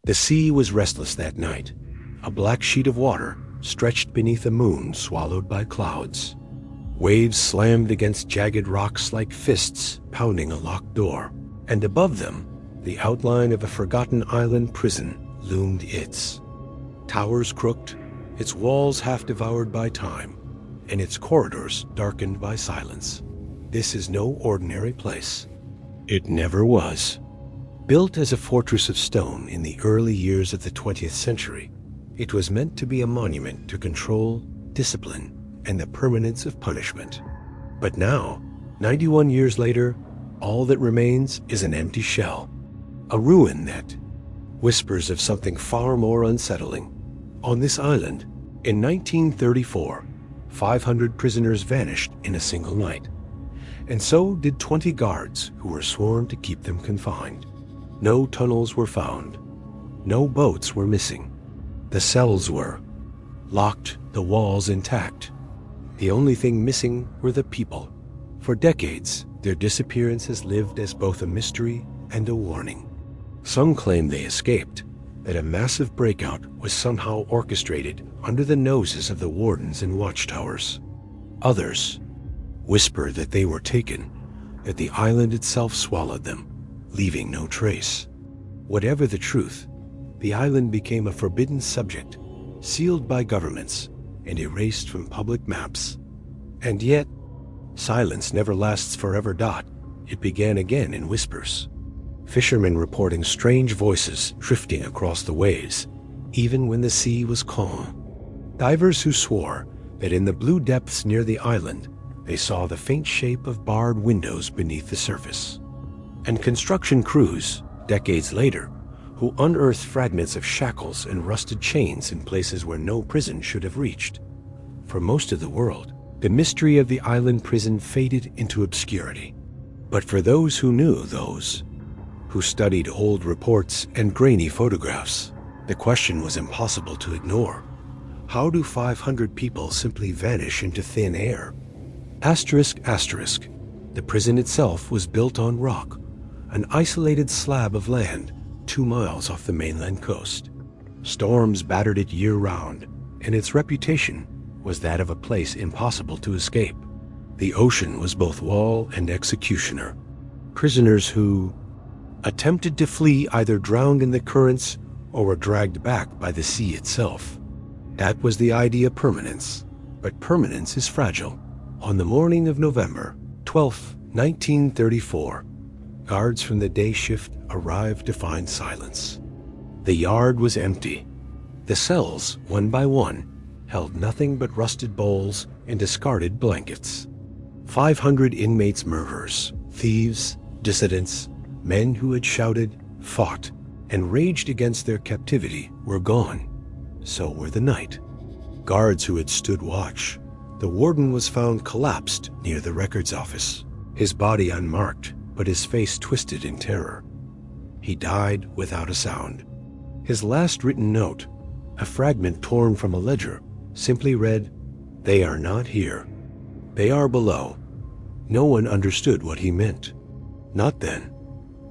The sea was restless that night, a black sheet of water stretched beneath a moon swallowed by clouds. Waves slammed against jagged rocks like fists pounding a locked door, and above them, the outline of a forgotten island prison loomed its towers crooked, its walls half devoured by time, and its corridors darkened by silence. This is no ordinary place. It never was. Built as a fortress of stone in the early years of the 20th century, it was meant to be a monument to control, discipline, and the permanence of punishment. But now, 91 years later, all that remains is an empty shell, a ruin that whispers of something far more unsettling. On this island, in 1934, 500 prisoners vanished in a single night, and so did 20 guards who were sworn to keep them confined. No tunnels were found. No boats were missing. The cells were locked, the walls intact. The only thing missing were the people. For decades, their disappearance has lived as both a mystery and a warning. Some claim they escaped, that a massive breakout was somehow orchestrated under the noses of the wardens and watchtowers. Others whisper that they were taken, that the island itself swallowed them, leaving no trace. Whatever the truth, the island became a forbidden subject, sealed by governments and erased from public maps. And yet, silence never lasts forever. It began again in whispers. Fishermen reporting strange voices drifting across the waves, even when the sea was calm. Divers who swore that in the blue depths near the island, they saw the faint shape of barred windows beneath the surface. And construction crews, decades later, who unearthed fragments of shackles and rusted chains in places where no prison should have reached. For most of the world, the mystery of the island prison faded into obscurity. But for those who knew, those who studied old reports and grainy photographs, the question was impossible to ignore. How do 500 people simply vanish into thin air? Asterisk, asterisk. The prison itself was built on rock, an isolated slab of land 2 miles off the mainland coast. Storms battered it year-round, and its reputation was that of a place impossible to escape. The ocean was both wall and executioner. Prisoners who attempted to flee either drowned in the currents or were dragged back by the sea itself. That was the idea of permanence, but permanence is fragile. On the morning of November 12, 1934, guards from the day shift arrived to find silence. The yard was empty. The cells, one by one, held nothing but rusted bowls and discarded blankets. 500 inmates, murderers, thieves, dissidents, men who had shouted, fought, and raged against their captivity were gone. So were the night. Guards who had stood watch. The warden was found collapsed near the records office, his body unmarked, but his face twisted in terror. He died without a sound. His last written note, a fragment torn from a ledger, simply read, "They are not here. They are below." No one understood what he meant. Not then.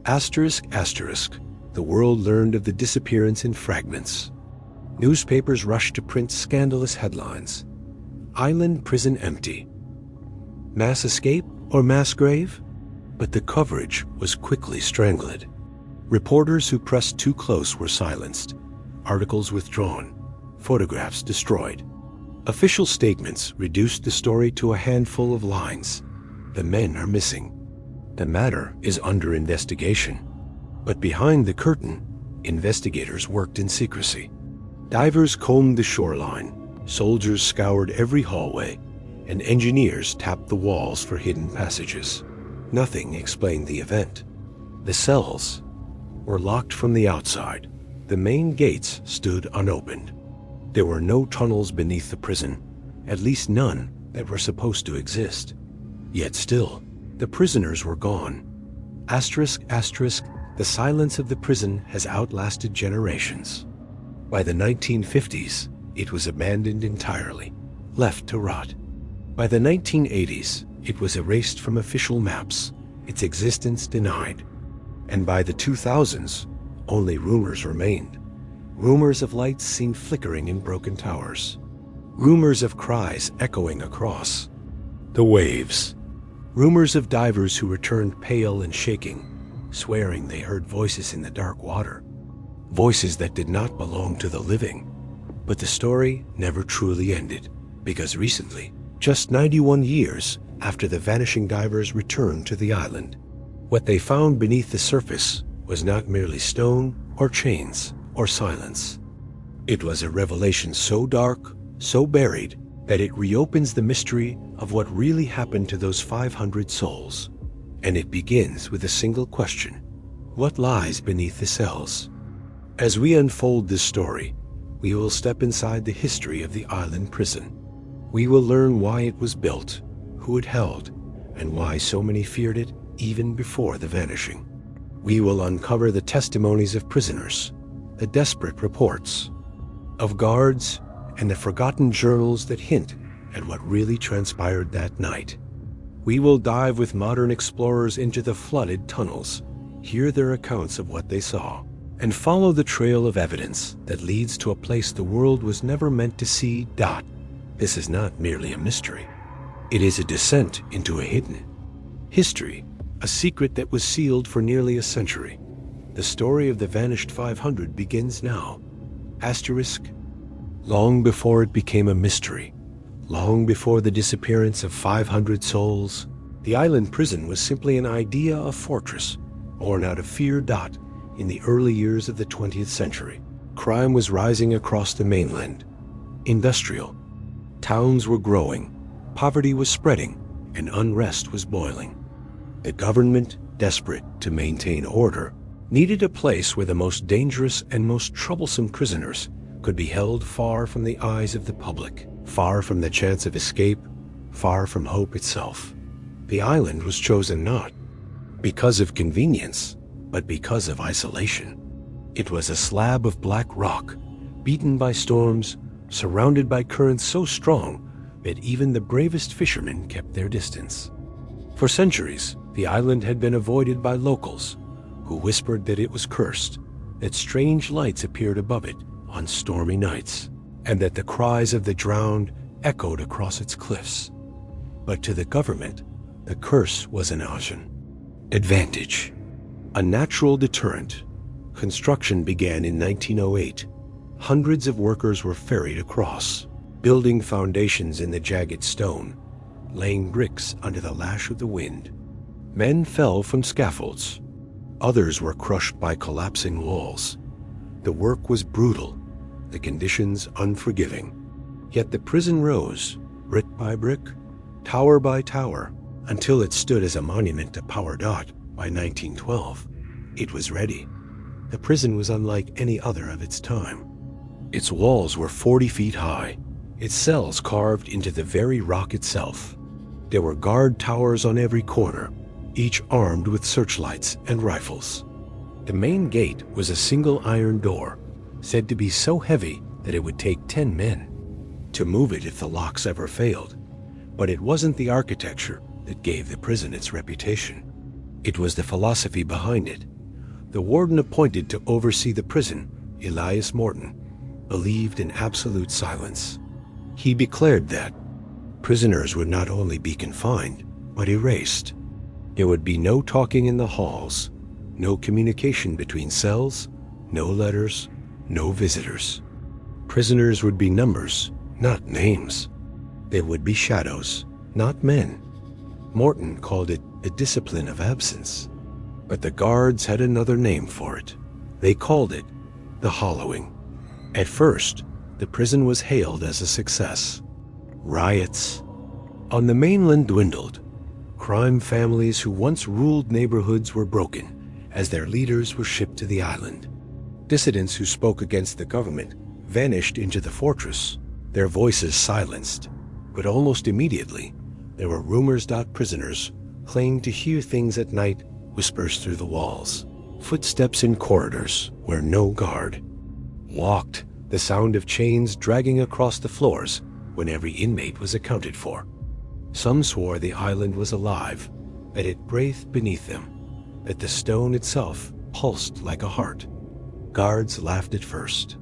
Asterisk, asterisk. The world learned of the disappearance in fragments. Newspapers rushed to print scandalous headlines. Island prison empty. Mass escape or mass grave? But the coverage was quickly strangled. Reporters who pressed too close were silenced, articles withdrawn, photographs destroyed. Official statements reduced the story to a handful of lines. The men are missing. The matter is under investigation. But behind the curtain, investigators worked in secrecy. Divers combed the shoreline, soldiers scoured every hallway, and engineers tapped the walls for hidden passages. Nothing explained the event. The cells were locked from the outside. The main gates stood unopened. There were no tunnels beneath the prison, at least none that were supposed to exist. Yet still, the prisoners were gone. Asterisk, asterisk, the silence of the prison has outlasted generations. By the 1950s, it was abandoned entirely, left to rot. By the 1980s, it was erased from official maps, its existence denied. And by the 2000s, only rumors remained, Rumors of lights seen flickering in broken towers. Rumors of cries echoing across the waves. Rumors of divers who returned pale and shaking, swearing they heard voices in the dark water. Voices that did not belong to the living. But the story never truly ended, because recently, just 91 years after the vanishing divers returned to the island, what they found beneath the surface was not merely stone or chains or silence. It was a revelation so dark, so buried, that it reopens the mystery of what really happened to those 500 souls. And it begins with a single question: what lies beneath the cells? As we unfold this story, we will step inside the history of the island prison. We will learn why it was built, who it held, and why so many feared it even before the vanishing. We will uncover the testimonies of prisoners, the desperate reports of guards, and the forgotten journals that hint at what really transpired that night. We will dive with modern explorers into the flooded tunnels, hear their accounts of what they saw, and follow the trail of evidence that leads to a place the world was never meant to see. This is not merely a mystery. It is a descent into a hidden history, a secret that was sealed for nearly a century. The story of the vanished 500 begins now. Long before it became a mystery, long before the disappearance of 500 souls, the island prison was simply an idea of fortress, born out of fear. In the early years of the 20th century, crime was rising across the mainland. Industrial towns were growing, poverty was spreading, and unrest was boiling. The government, desperate to maintain order, needed a place where the most dangerous and most troublesome prisoners could be held far from the eyes of the public, far from the chance of escape, far from hope itself. The island was chosen not because of convenience, but because of isolation. It was a slab of black rock, beaten by storms, surrounded by currents so strong that even the bravest fishermen kept their distance. For centuries, the island had been avoided by locals, who whispered that it was cursed, that strange lights appeared above it on stormy nights, and that the cries of the drowned echoed across its cliffs. But to the government, the curse was an advantage, a natural deterrent. Construction began in 1908. Hundreds of workers were ferried across, building foundations in the jagged stone, laying bricks under the lash of the wind. Men fell from scaffolds. Others were crushed by collapsing walls. The work was brutal, the conditions unforgiving. Yet the prison rose, brick by brick, tower by tower, until it stood as a monument to power. By 1912, it was ready. The prison was unlike any other of its time. Its walls were 40 feet high, its cells carved into the very rock itself. There were guard towers on every corner, each armed with searchlights and rifles. The main gate was a single iron door, said to be so heavy that it would take 10 men to move it if the locks ever failed. But it wasn't the architecture that gave the prison its reputation. It was the philosophy behind it. The warden appointed to oversee the prison, Elias Morton, believed in absolute silence. He declared that prisoners would not only be confined, but erased. There would be no talking in the halls, no communication between cells, no letters, no visitors. Prisoners would be numbers, not names. They would be shadows, not men. Morton called it the discipline of absence. But the guards had another name for it. They called it the hollowing. At first, the prison was hailed as a success. Riots on the mainland dwindled. Crime families who once ruled neighborhoods were broken as their leaders were shipped to the island. Dissidents who spoke against the government vanished into the fortress, their voices silenced. But almost immediately, there were rumors. Prisoners claimed to hear things at night, whispers through the walls, footsteps in corridors where no guard walked, the sound of chains dragging across the floors when every inmate was accounted for. Some swore the island was alive, that it breathed beneath them, that the stone itself pulsed like a heart. Guards laughed at first.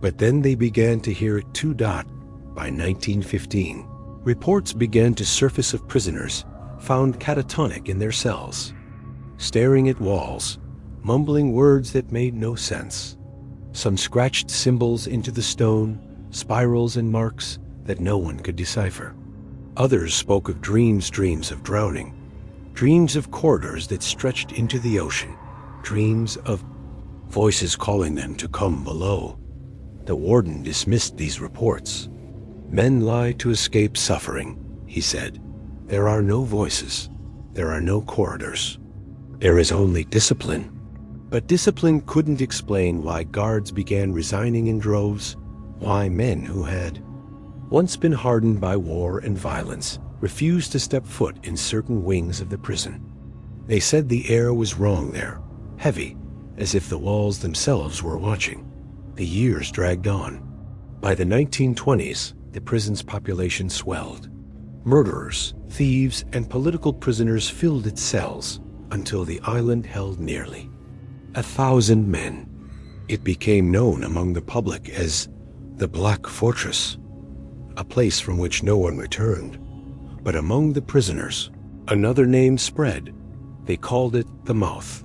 But then they began to hear it too. By 1915, reports began to surface of prisoners found catatonic in their cells, staring at walls, mumbling words that made no sense. Some scratched symbols into the stone, spirals and marks that no one could decipher. Others spoke of dreams of drowning, dreams of corridors that stretched into the ocean, dreams of voices calling them to come below. The warden dismissed these reports. Men lie to escape suffering, he said. There are no voices. There are no corridors. There is only discipline. But discipline couldn't explain why guards began resigning in droves, why men who had once been hardened by war and violence refused to step foot in certain wings of the prison. They said the air was wrong there, heavy, as if the walls themselves were watching. The years dragged on. By the 1920s, the prison's population swelled. Murderers, thieves, and political prisoners filled its cells until the island held nearly 1,000 men. It became known among the public as the Black Fortress, a place from which no one returned. But among the prisoners, another name spread. They called it the Mouth,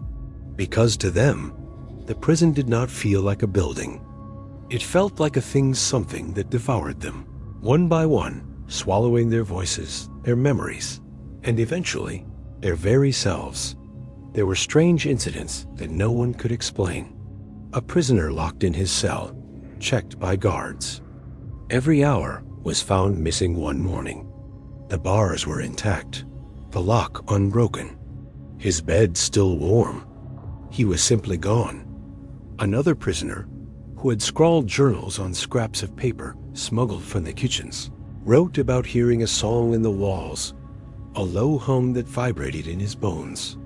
because to them, the prison did not feel like a building. It felt like a something that devoured them, one by one, swallowing their voices, their memories, and eventually, their very selves. There were strange incidents that no one could explain. A prisoner locked in his cell, checked by guards. Every hour was found missing one morning. The bars were intact, the lock unbroken, his bed still warm. He was simply gone. Another prisoner, who had scrawled journals on scraps of paper smuggled from the kitchens, wrote about hearing a song in the walls, a low hum that vibrated in his bones.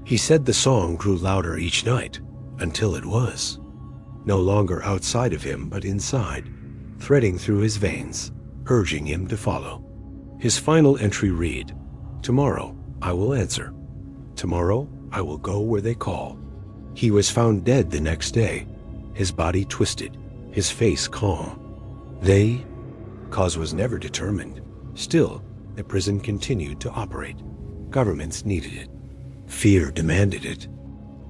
He said the song grew louder each night, until it was no longer outside of him but inside, threading through his veins, urging him to follow. His final entry read, "Tomorrow I will answer. Tomorrow I will go where they call." He was found dead the next day, his body twisted, his face calm. Cause was never determined. Still, the prison continued to operate. Governments needed it. Fear demanded it.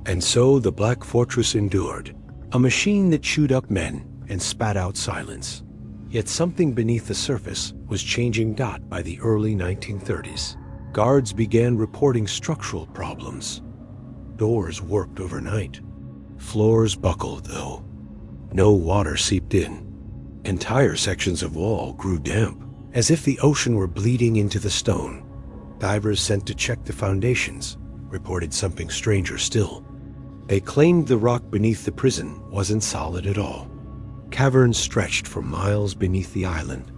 And so the Black Fortress endured, a machine that chewed up men and spat out silence. Yet something beneath the surface was changing. By the early 1930s, guards began reporting structural problems. Doors warped overnight. Floors buckled, though. No water seeped in. Entire sections of wall grew damp, as if the ocean were bleeding into the stone. Divers sent to check the foundations reported something stranger still. They claimed the rock beneath the prison wasn't solid at all. Caverns stretched for miles beneath the island,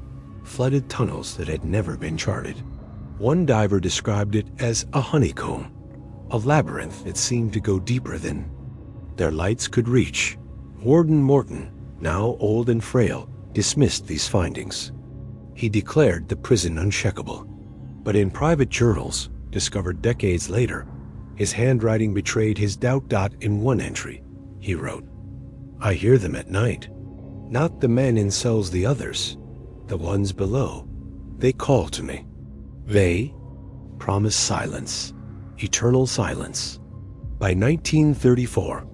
flooded tunnels that had never been charted. One diver described it as a honeycomb, a labyrinth that seemed to go deeper than their lights could reach. Warden Morton, now old and frail, dismissed these findings. He declared the prison uncheckable. But in private journals, discovered decades later, his handwriting betrayed his doubt. In one entry, he wrote, "I hear them at night. Not the men in cells, the others, the ones below. They call to me. They promise silence, eternal silence." By 1934,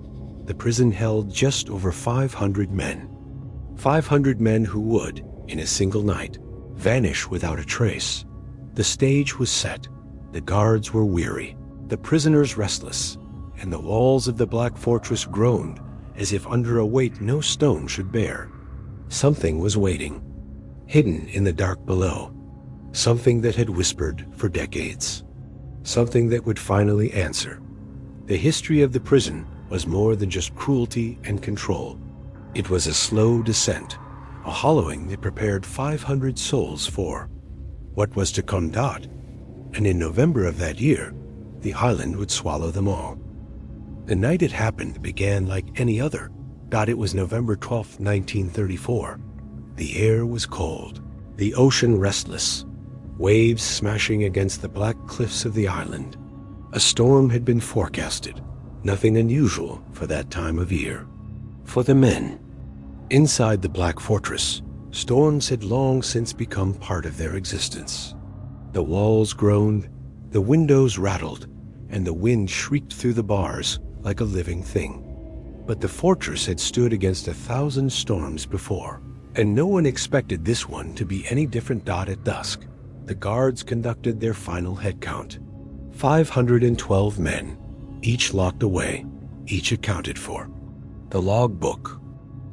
the prison held just over 500 men. 500 men who would, in a single night, vanish without a trace. The stage was set. The guards were weary, the prisoners restless, and the walls of the Black Fortress groaned as if under a weight no stone should bear. Something was waiting, hidden in the dark below. Something that had whispered for decades. Something that would finally answer. The history of the prison was more than just cruelty and control. It was a slow descent, a hollowing that prepared 500 souls for what was to come. And in November of that year, the island would swallow them all. The night it happened began like any other. It was November 12, 1934. The air was cold, the ocean restless, waves smashing against the black cliffs of the island. A storm had been forecasted, nothing unusual for that time of year. For the men, Inside the Black Fortress, storms had long since become part of their existence. The walls groaned, the windows rattled, and the wind shrieked through the bars like a living thing. But the fortress had stood against 1,000 storms before, and no one expected this one to be any different. At dusk, the guards conducted their final head count. 512 men, each locked away, each accounted for. The logbook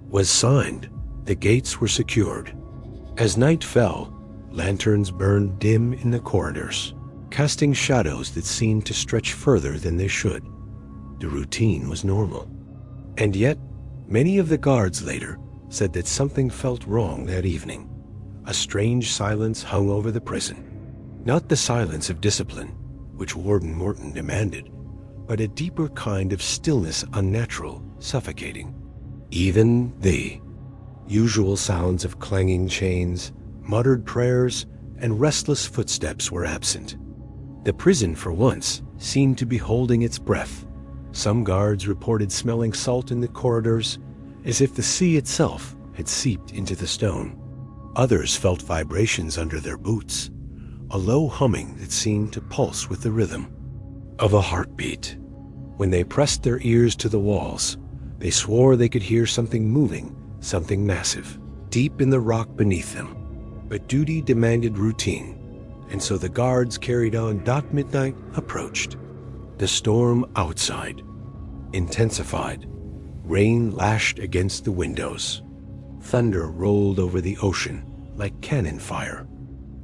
was signed, the gates were secured. As night fell, lanterns burned dim in the corridors, casting shadows that seemed to stretch further than they should. The routine was normal. And yet, many of the guards later said that something felt wrong that evening. A strange silence hung over the prison. Not the silence of discipline, which Warden Morton demanded, but a deeper kind of stillness, unnatural, suffocating. Even the usual sounds of clanging chains, muttered prayers, and restless footsteps were absent. The prison, for once, seemed to be holding its breath. Some guards reported smelling salt in the corridors, as if the sea itself had seeped into the stone. Others felt vibrations under their boots, a low humming that seemed to pulse with the rhythm of a heartbeat. When they pressed their ears to the walls, they swore they could hear something moving, something massive, deep in the rock beneath them. But duty demanded routine, and so the guards carried on. Midnight approached. The storm outside intensified. Rain lashed against the windows. Thunder rolled over the ocean like cannon fire.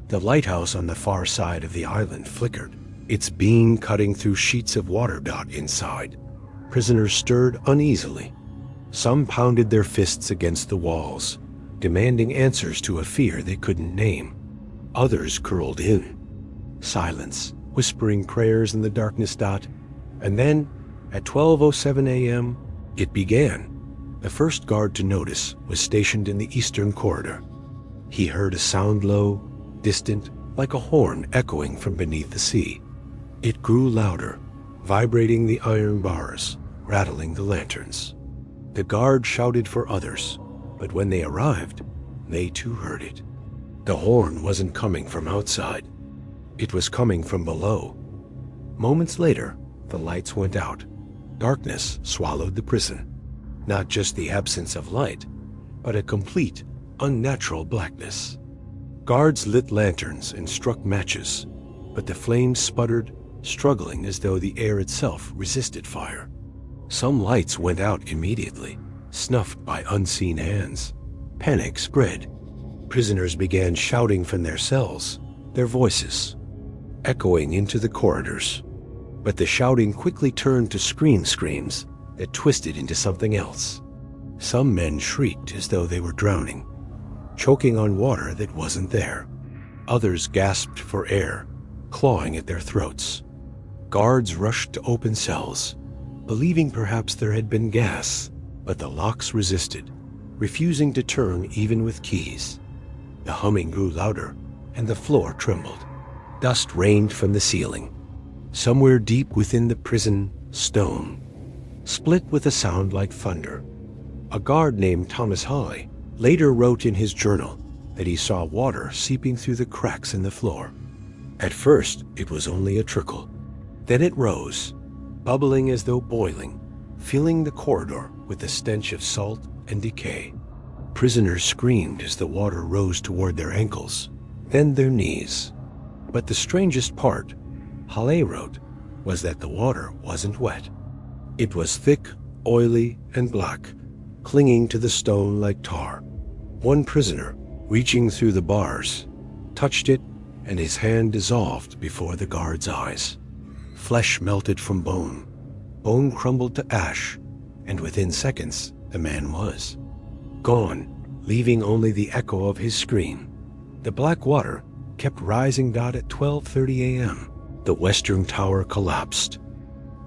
The lighthouse on the far side of the island flickered, its beam cutting through sheets of water. Inside, prisoners stirred uneasily. Some pounded their fists against the walls, demanding answers to a fear they couldn't name. Others curled in silence, whispering prayers in the darkness. And then, at 12:07 a.m., it began. The first guard to notice was stationed in the eastern corridor. He heard a sound low, distant, like a horn echoing from beneath the sea. It grew louder, vibrating the iron bars, rattling the lanterns. The guard shouted for others, but when they arrived, they too heard it. The horn wasn't coming from outside. It was coming from below. Moments later, the lights went out. Darkness swallowed the prison. Not just the absence of light, but a complete, unnatural blackness. Guards lit lanterns and struck matches, but the flames sputtered, struggling as though the air itself resisted fire. Some lights went out immediately, snuffed by unseen hands. Panic spread. Prisoners began shouting from their cells, their voices echoing into the corridors. But the shouting quickly turned to screams that twisted into something else. Some men shrieked as though they were drowning, choking on water that wasn't there. Others gasped for air, clawing at their throats. Guards rushed to open cells, believing perhaps there had been gas, but the locks resisted, refusing to turn even with keys. The humming grew louder, and the floor trembled. Dust rained from the ceiling. Somewhere deep within the prison, stone split with a sound like thunder. A guard named Thomas Holly later wrote in his journal that he saw water seeping through the cracks in the floor. At first, it was only a trickle. Then it rose, bubbling as though boiling, filling the corridor with the stench of salt and decay. Prisoners screamed as the water rose toward their ankles, then their knees. But the strangest part, Halley wrote, was that the water wasn't wet. It was thick, oily, and black, clinging to the stone like tar. One prisoner, reaching through the bars, touched it, and his hand dissolved before the guard's eyes. Flesh melted from bone, bone crumbled to ash, and within seconds, the man was gone, leaving only the echo of his scream. The black water kept rising. At 12:30 a.m., the western tower collapsed.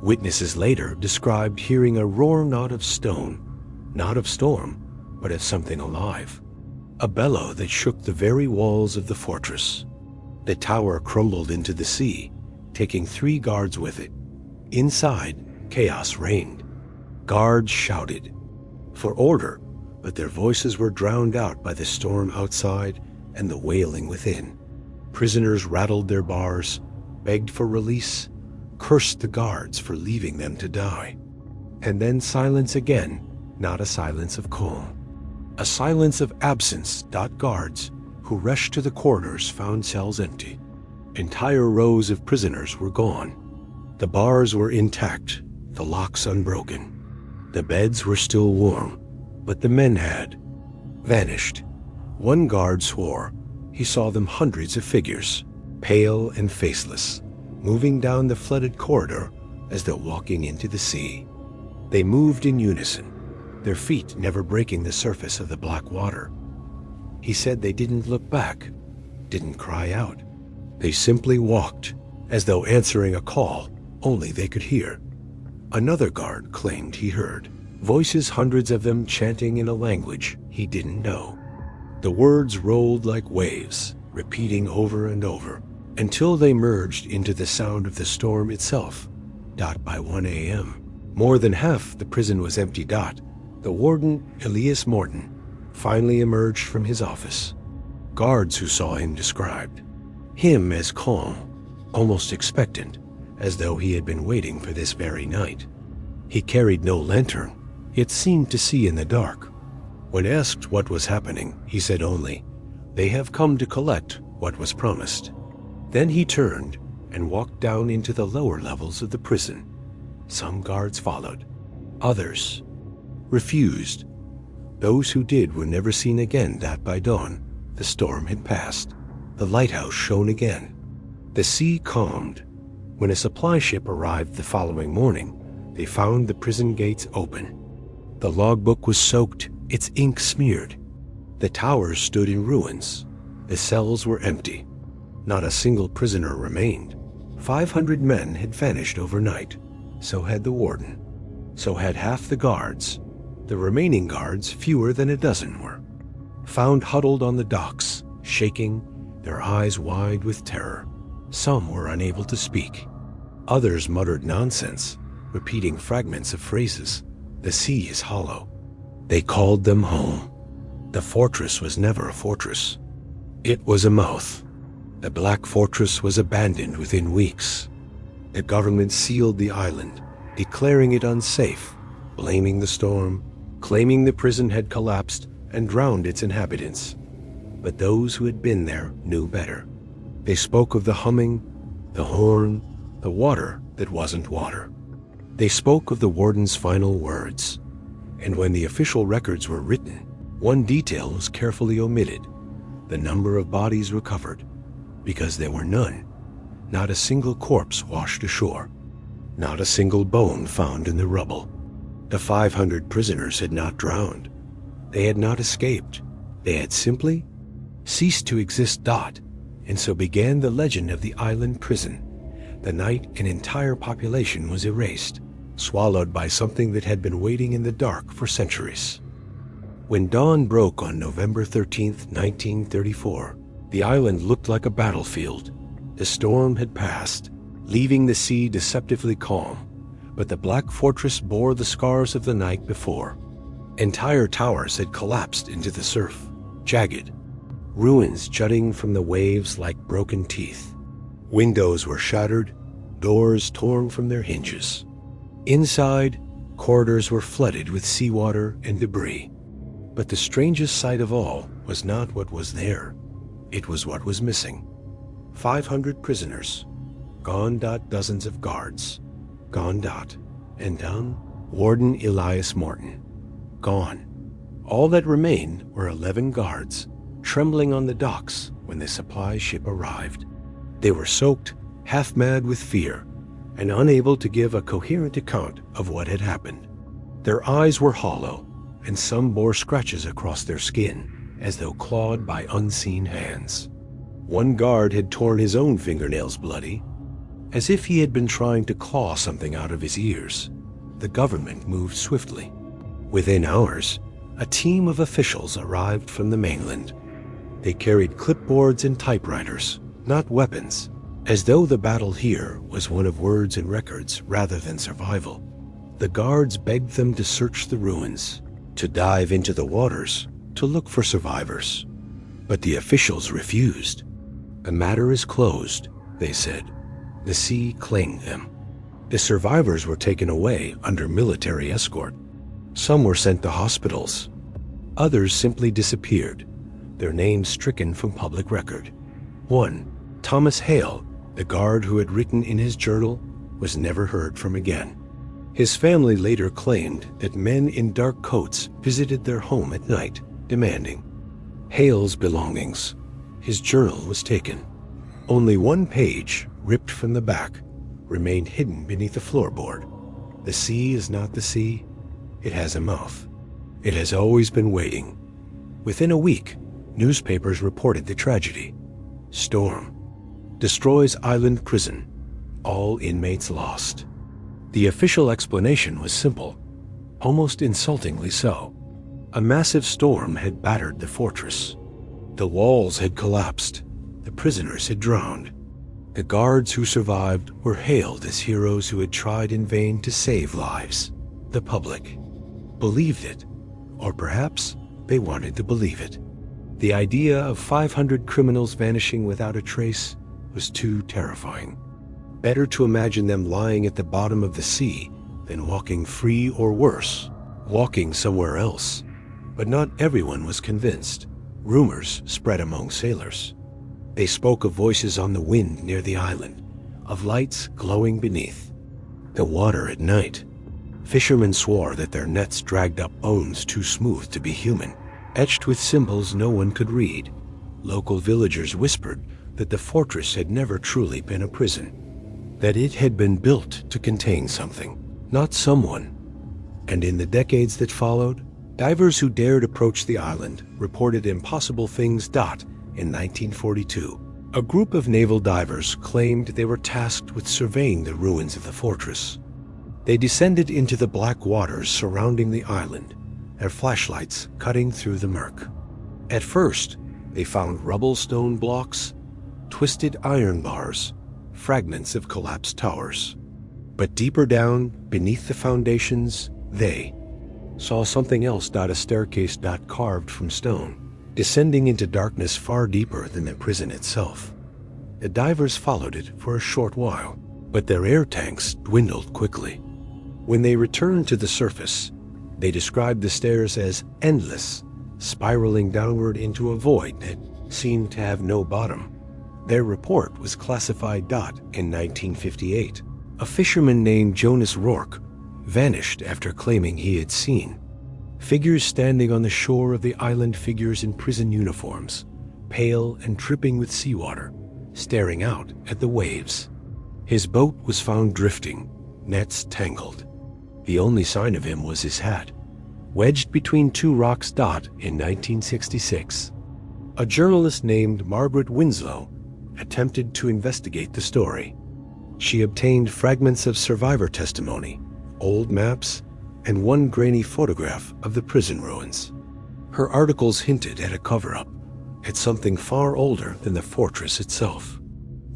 Witnesses later described hearing a roar, not of stone, not of storm, but of something alive. A bellow that shook the very walls of the fortress. The tower crumbled into the sea, taking 3 guards with it. Inside, chaos reigned. Guards shouted for order, but their voices were drowned out by the storm outside and the wailing within. Prisoners rattled their bars, begged for release, cursed the guards for leaving them to die. And then silence again, not a silence of calm. A silence of absence. Guards who rushed to the corridors found cells empty. Entire rows of prisoners were gone. The bars were intact, the locks unbroken. The beds were still warm, but the men had vanished. One guard swore he saw them hundreds of figures, pale and faceless, moving down the flooded corridor as though walking into the sea. They moved in unison, their feet never breaking the surface of the black water. He said they didn't look back, didn't cry out. They simply walked, as though answering a call only they could hear. Another guard claimed he heard voices, hundreds of them chanting in a language he didn't know. The words rolled like waves, repeating over and over, until they merged into the sound of the storm itself. By 1 a.m., more than half the prison was empty. The warden, Elias Morton, finally emerged from his office. Guards who saw him described him as calm, almost expectant, as though he had been waiting for this very night. He carried no lantern, yet seemed to see in the dark. When asked what was happening, he said only, "They have come to collect what was promised." Then he turned and walked down into the lower levels of the prison. Some guards followed. Others refused. Those who did were never seen again. By dawn, the storm had passed. The lighthouse shone again. The sea calmed. When a supply ship arrived the following morning, they found the prison gates open. The logbook was soaked, its ink smeared. The towers stood in ruins. The cells were empty. Not a single prisoner remained. 500 men had vanished overnight. So had the warden. So had half the guards. The remaining guards, fewer than a dozen, were found huddled on the docks, shaking, their eyes wide with terror. Some were unable to speak. Others muttered nonsense, repeating fragments of phrases. The sea is hollow. They called them home. The fortress was never a fortress. It was a mouth. The Black Fortress was abandoned within weeks. The government sealed the island, declaring it unsafe, blaming the storm, claiming the prison had collapsed and drowned its inhabitants. But those who had been there knew better. They spoke of the humming, the horn, the water that wasn't water. They spoke of the warden's final words. And when the official records were written, one detail was carefully omitted: the number of bodies recovered, because there were none. Not a single corpse washed ashore. Not a single bone found in the rubble. The 500 prisoners had not drowned. They had not escaped. They had simply ceased to exist. And so began the legend of the island prison. The night an entire population was erased, swallowed by something that had been waiting in the dark for centuries. When dawn broke on November 13th, 1934, the island looked like a battlefield. The storm had passed, leaving the sea deceptively calm, but the Black Fortress bore the scars of the night before. Entire towers had collapsed into the surf, jagged, ruins jutting from the waves like broken teeth. Windows were shattered, doors torn from their hinges. Inside, corridors were flooded with seawater and debris. But the strangest sight of all was not what was there. It was what was missing. 500 prisoners. Gone. Dozens of guards. Gone. And down, Warden Elias Morton. Gone. All that remained were 11 guards, trembling on the docks when the supply ship arrived. They were soaked, half mad with fear, and unable to give a coherent account of what had happened. Their eyes were hollow, and some bore scratches across their skin, as though clawed by unseen hands. One guard had torn his own fingernails bloody, as if he had been trying to claw something out of his ears. The government moved swiftly. Within hours, a team of officials arrived from the mainland. They carried clipboards and typewriters, not weapons, as though the battle here was one of words and records rather than survival. The guards begged them to search the ruins. to dive into the waters to look for survivors. But the officials refused. "The matter is closed," they said. The sea claimed them. The survivors were taken away under military escort. Some were sent to hospitals. Others simply disappeared, their names stricken from public record. One, Thomas Hale, the guard who had written in his journal, was never heard from again. His family later claimed that men in dark coats visited their home at night, demanding. Hale's belongings. His journal was taken. Only one page, ripped from the back, remained hidden beneath the floorboard. The sea is not the sea. It has a mouth. It has always been waiting. Within a week, newspapers reported the tragedy. Storm destroys island prison. All inmates lost. The official explanation was simple, almost insultingly so. A massive storm had battered the fortress. The walls had collapsed. The prisoners had drowned. The guards who survived were hailed as heroes who had tried in vain to save lives. The public believed it, or perhaps they wanted to believe it. The idea of 500 criminals vanishing without a trace was too terrifying. Better to imagine them lying at the bottom of the sea than walking free, or worse, walking somewhere else. But not everyone was convinced. Rumors spread among sailors. They spoke of voices on the wind near the island, of lights glowing beneath. The water at night. Fishermen swore that their nets dragged up bones too smooth to be human, etched with symbols no one could read. Local villagers whispered that the fortress had never truly been a prison, that it had been built to contain something, not someone. And in the decades that followed, divers who dared approach the island reported impossible things. In 1942, a group of naval divers claimed they were tasked with surveying the ruins of the fortress. They descended into the black waters surrounding the island, their flashlights cutting through the murk. At first, they found rubble stone blocks, twisted iron bars, fragments of collapsed towers. But deeper down, beneath the foundations, they saw something else. A staircase carved from stone, descending into darkness far deeper than the prison itself. The divers followed it for a short while, but their air tanks dwindled quickly. When they returned to the surface, they described the stairs as endless, spiraling downward into a void that seemed to have no bottom. Their report was classified. In 1958, a fisherman named Jonas Rourke vanished after claiming he had seen figures standing on the shore of the island, figures in prison uniforms, pale and dripping with seawater, staring out at the waves. His boat was found drifting, nets tangled. The only sign of him was his hat, wedged between two rocks. In 1966, a journalist named Margaret Winslow attempted to investigate the story. She obtained fragments of survivor testimony, old maps, and one grainy photograph of the prison ruins. Her articles hinted at a cover-up, at something far older than the fortress itself.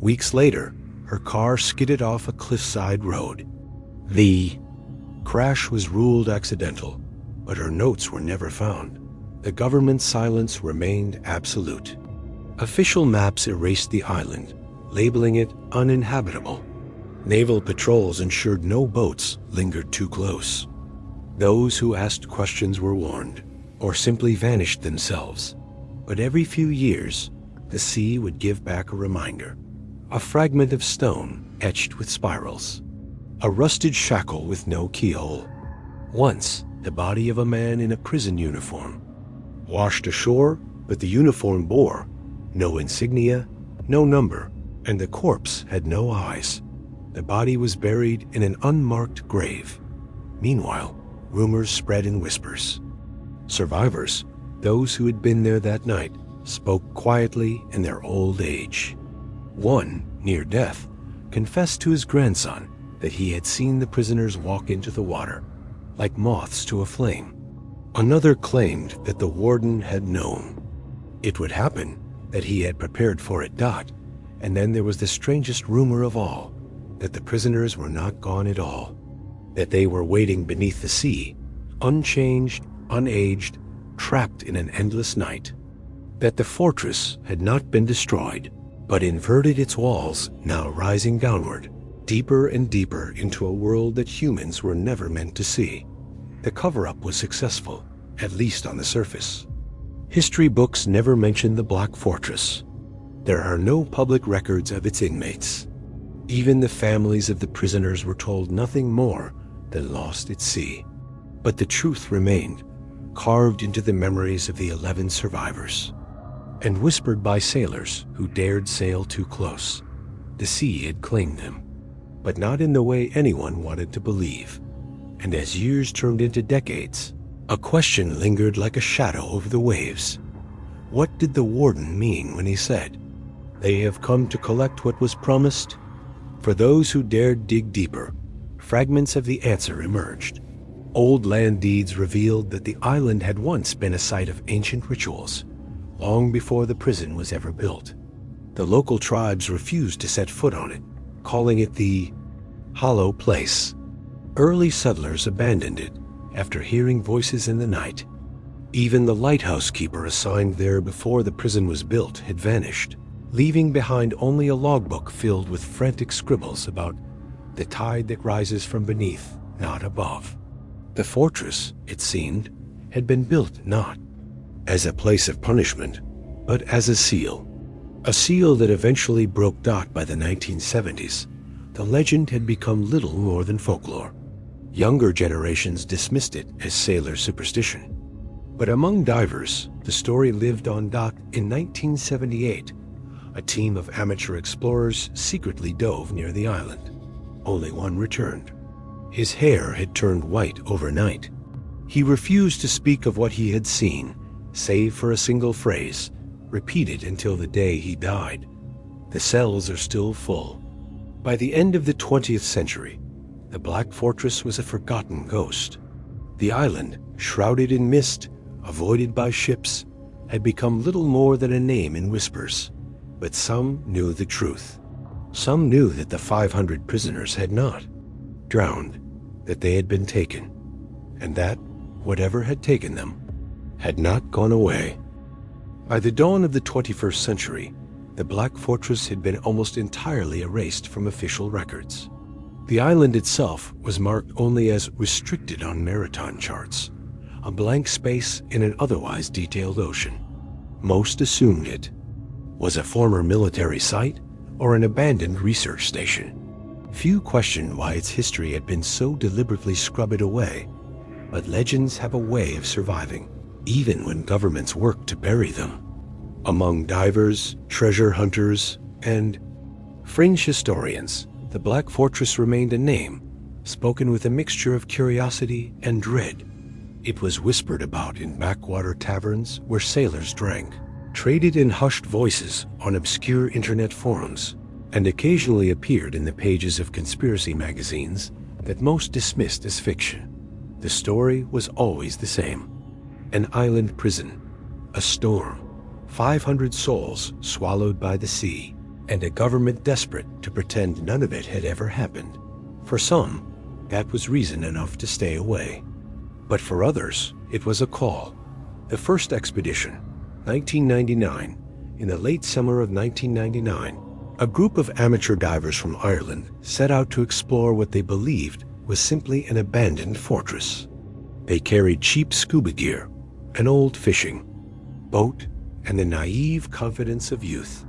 Weeks later, her car skidded off a cliffside road. The crash was ruled accidental, but her notes were never found. The government's silence remained absolute. Official maps erased the island, labeling it uninhabitable. Naval patrols ensured no boats lingered too close. Those who asked questions were warned, or simply vanished themselves. But every few years, the sea would give back a reminder. A fragment of stone etched with spirals. A rusted shackle with no keyhole. Once, the body of a man in a prison uniform. Washed ashore, but the uniform bore no insignia, no number, and the corpse had no eyes. The body was buried in an unmarked grave. Meanwhile, rumors spread in whispers. Survivors, those who had been there that night, spoke quietly in their old age. One, near death, confessed to his grandson that he had seen the prisoners walk into the water, like moths to a flame. Another claimed that the warden had known it would happen, that he had prepared for it. And then there was the strangest rumor of all, that the prisoners were not gone at all, that they were waiting beneath the sea, unchanged, unaged, trapped in an endless night. That the fortress had not been destroyed, but inverted its walls, now rising downward, deeper and deeper into a world that humans were never meant to see. The cover-up was successful, at least on the surface. History books never mention the Black Fortress. There are no public records of its inmates. Even the families of the prisoners were told nothing more than lost at sea. But the truth remained, carved into the memories of the 11 survivors, and whispered by sailors who dared sail too close. The sea had claimed them, but not in the way anyone wanted to believe. And as years turned into decades, a question lingered like a shadow over the waves. What did the warden mean when he said, "They have come to collect what was promised"? For those who dared dig deeper, fragments of the answer emerged. Old land deeds revealed that the island had once been a site of ancient rituals, long before the prison was ever built. The local tribes refused to set foot on it, calling it the Hollow Place. Early settlers abandoned it after hearing voices in the night. Even the lighthouse keeper assigned there before the prison was built had vanished, leaving behind only a logbook filled with frantic scribbles about the tide that rises from beneath, not above. The fortress, it seemed, had been built not as a place of punishment, but as a seal that eventually broke dot by the 1970s. The legend had become little more than folklore. Younger generations dismissed it as sailor superstition. But among divers, the story lived on. In 1978, a team of amateur explorers secretly dove near the island. Only one returned. His hair had turned white overnight. He refused to speak of what he had seen, save for a single phrase, repeated until the day he died. The cells are still full. By the end of the 20th century, the Black Fortress was a forgotten ghost. The island, shrouded in mist, avoided by ships, had become little more than a name in whispers. But some knew the truth. Some knew that the 500 prisoners had not drowned, that they had been taken, and that whatever had taken them had not gone away. By the dawn of the 21st century, the Black Fortress had been almost entirely erased from official records. The island itself was marked only as restricted on maritime charts, a blank space in an otherwise detailed ocean. Most assumed it was a former military site or an abandoned research station. Few questioned why its history had been so deliberately scrubbed away, but legends have a way of surviving, even when governments work to bury them. Among divers, treasure hunters, and fringe historians, the Black Fortress remained a name, spoken with a mixture of curiosity and dread. It was whispered about in backwater taverns where sailors drank, traded in hushed voices on obscure internet forums, and occasionally appeared in the pages of conspiracy magazines that most dismissed as fiction. The story was always the same. An island prison, a storm, 500 souls swallowed by the sea, and a government desperate to pretend none of it had ever happened. For some, that was reason enough to stay away. But for others, it was a call. The first expedition, 1999, in the late summer of 1999, a group of amateur divers from Ireland set out to explore what they believed was simply an abandoned fortress. They carried cheap scuba gear, an old fishing boat, and the naive confidence of youth.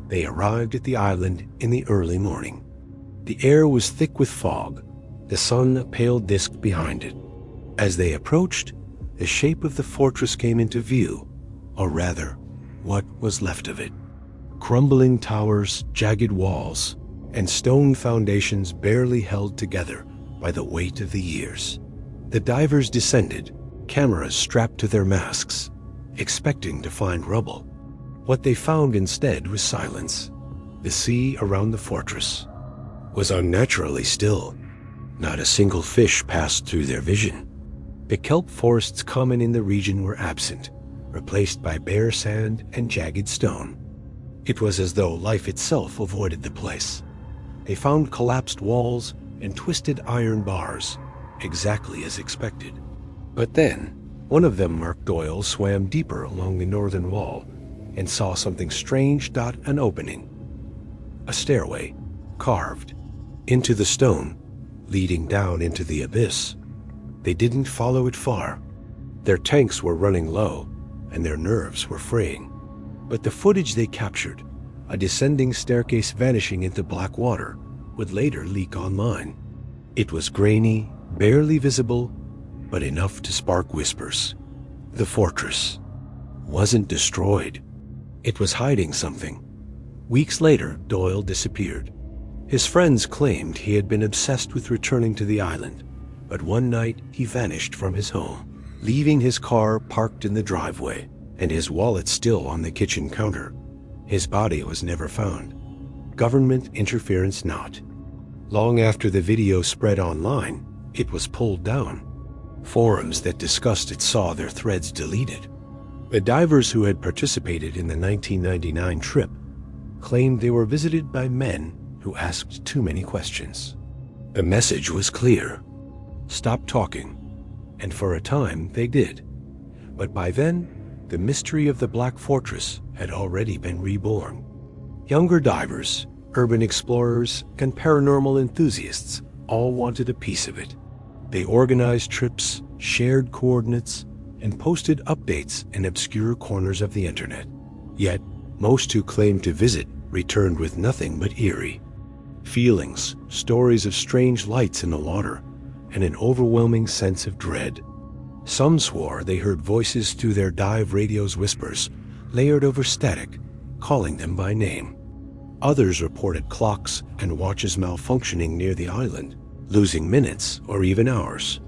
They arrived at the island in the early morning. The air was thick with fog, the sun a pale disk behind it. As they approached, the shape of the fortress came into view, or rather, what was left of it. Crumbling towers, jagged walls, and stone foundations barely held together by the weight of the years. The divers descended, cameras strapped to their masks, expecting to find rubble. What they found instead was silence. The sea around the fortress was unnaturally still. Not a single fish passed through their vision. The kelp forests common in the region were absent, replaced by bare sand and jagged stone. It was as though life itself avoided the place. They found collapsed walls and twisted iron bars, exactly as expected. But then, One of them, Mark Doyle, swam deeper along the northern wall and saw something strange dot an opening. A stairway, carved into the stone, leading down into the abyss. They didn't follow it far. Their tanks were running low, and their nerves were fraying. But the footage they captured, a descending staircase vanishing into black water, would later leak online. It was grainy, barely visible, but enough to spark whispers. The fortress wasn't destroyed. It was hiding something. Weeks later, Doyle disappeared. His friends claimed he had been obsessed with returning to the island, but one night he vanished from his home, leaving his car parked in the driveway and his wallet still on the kitchen counter. His body was never found. Government interference not. Long after the video spread online, it was pulled down. Forums that discussed it saw their threads deleted. The divers who had participated in the 1999 trip claimed they were visited by men who asked too many questions. The message was clear. Stop talking. And for a time they did. But by then, the mystery of the Black Fortress had already been reborn. Younger divers, urban explorers, and paranormal enthusiasts all wanted a piece of it. They organized trips, shared coordinates, and posted updates in obscure corners of the internet. Yet, most who claimed to visit returned with nothing but eerie feelings, stories of strange lights in the water, and an overwhelming sense of dread. Some swore they heard voices through their dive radio's whispers, layered over static, calling them by name. Others reported clocks and watches malfunctioning near the island, losing minutes or even hours.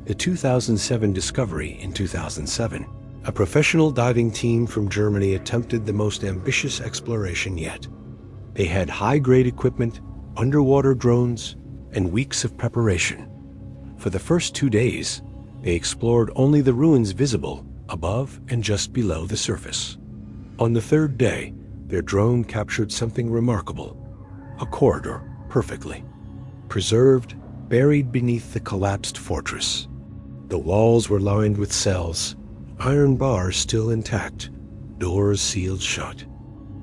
The 2007 discovery in 2007, a professional diving team from Germany attempted the most ambitious exploration yet. They had high-grade equipment, underwater drones, and weeks of preparation. For the first 2 days, they explored only the ruins visible above and just below the surface. On the third day, their drone captured something remarkable, a corridor perfectly preserved, buried beneath the collapsed fortress. The walls were lined with cells, iron bars still intact, doors sealed shut.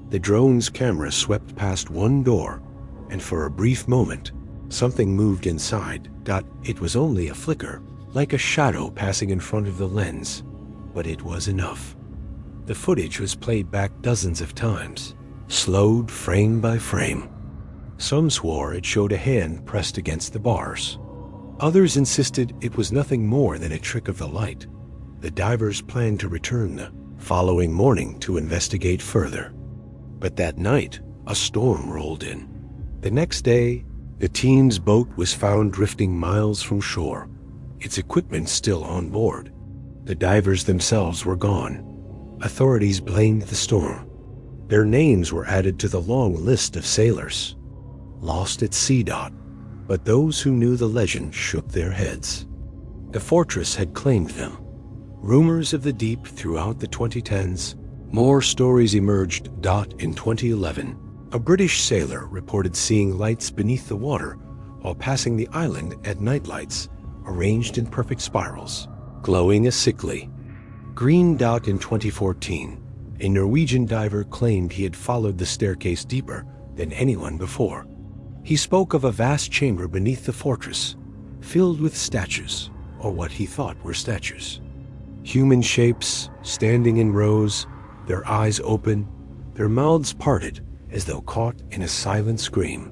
The drone's camera swept past one door, and for a brief moment, something moved inside. It was only a flicker, like a shadow passing in front of the lens, but it was enough. The footage was played back dozens of times, slowed frame by frame. Some swore it showed a hand pressed against the bars. Others insisted it was nothing more than a trick of the light. The divers planned to return the following morning to investigate further. But that night, a storm rolled in. The next day, the team's boat was found drifting miles from shore, its equipment still on board. The divers themselves were gone. Authorities blamed the storm. Their names were added to the long list of sailors lost at sea. But those who knew the legend shook their heads. The fortress had claimed them. Rumors of the deep throughout the 2010s. More stories emerged. In 2011, a British sailor reported seeing lights beneath the water while passing the island at night. Lights arranged in perfect spirals, glowing a sickly green. In 2014, a Norwegian diver claimed he had followed the staircase deeper than anyone before. He spoke of a vast chamber beneath the fortress, filled with statues, or what he thought were statues. Human shapes, standing in rows, their eyes open, their mouths parted as though caught in a silent scream.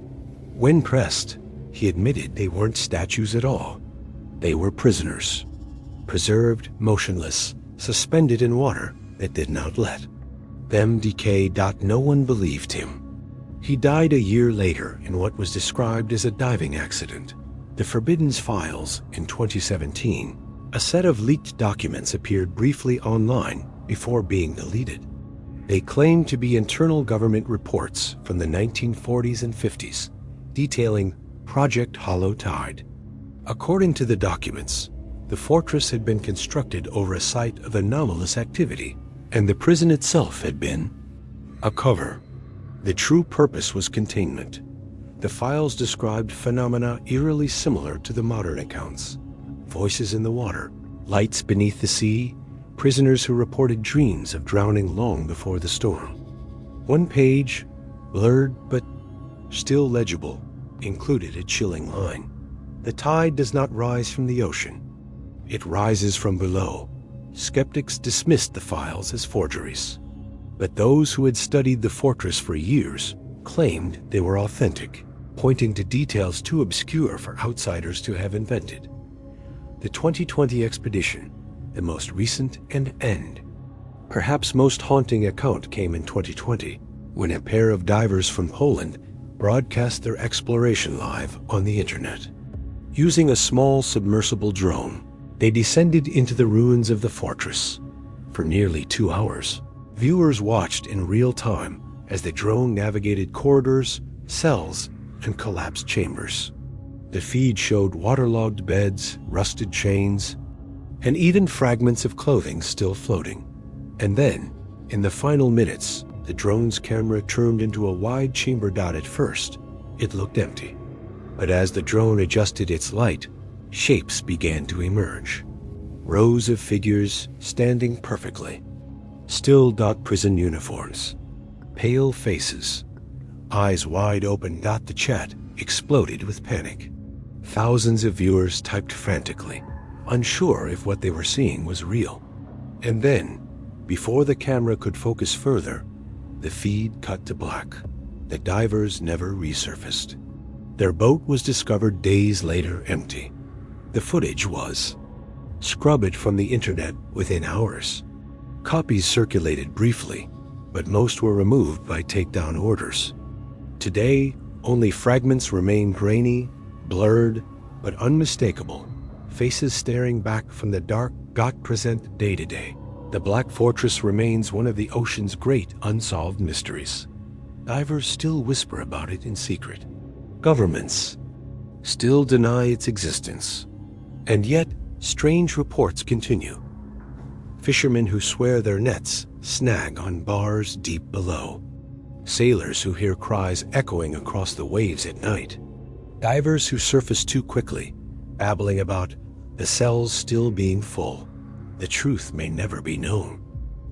When pressed, he admitted they weren't statues at all. They were prisoners, preserved, motionless, suspended in water that did not let them decay. No one believed him. He died a year later in what was described as a diving accident. The Forbidden Files in 2017, a set of leaked documents appeared briefly online before being deleted. They claimed to be internal government reports from the 1940s and 50s, detailing Project Hollow Tide. According to the documents, the fortress had been constructed over a site of anomalous activity, and the prison itself had been a cover. The true purpose was containment. The files described phenomena eerily similar to the modern accounts: voices in the water, Lights beneath the sea, prisoners who reported dreams of drowning long before the storm. One page, blurred but still legible, included a chilling line. The tide does not rise from the ocean. It rises from below. Skeptics dismissed the files as forgeries. But those who had studied the fortress for years claimed they were authentic, pointing to details too obscure for outsiders to have invented. The 2020 expedition, the most recent and end. Perhaps most haunting account came in 2020, when a pair of divers from Poland broadcast their exploration live on the internet. Using a small submersible drone, they descended into the ruins of the fortress. For nearly 2 hours, viewers watched in real time as the drone navigated corridors, cells, and collapsed chambers. The feed showed waterlogged beds, rusted chains, and even fragments of clothing still floating. And then, in the final minutes, the drone's camera turned into a wide chamber. At first, it looked empty. But as the drone adjusted its light, shapes began to emerge. Rows of figures standing perfectly. Still. Prison uniforms. Pale faces. Eyes wide open. The chat exploded with panic. Thousands of viewers typed frantically, unsure if what they were seeing was real. And then, before the camera could focus further, the feed cut to black. The divers never resurfaced. Their boat was discovered days later empty. The footage was scrubbed from the internet within hours. Copies circulated briefly, but most were removed by takedown orders. Today, only fragments remain, grainy, blurred, but unmistakable. Faces staring back from the dark present day to day. The Black Fortress remains one of the ocean's great unsolved mysteries. Divers still whisper about it in secret. Governments still deny its existence. And yet, strange reports continue. Fishermen who swear their nets snag on bars deep below. Sailors who hear cries echoing across the waves at night. Divers who surface too quickly, babbling about the cells still being full. The truth may never be known.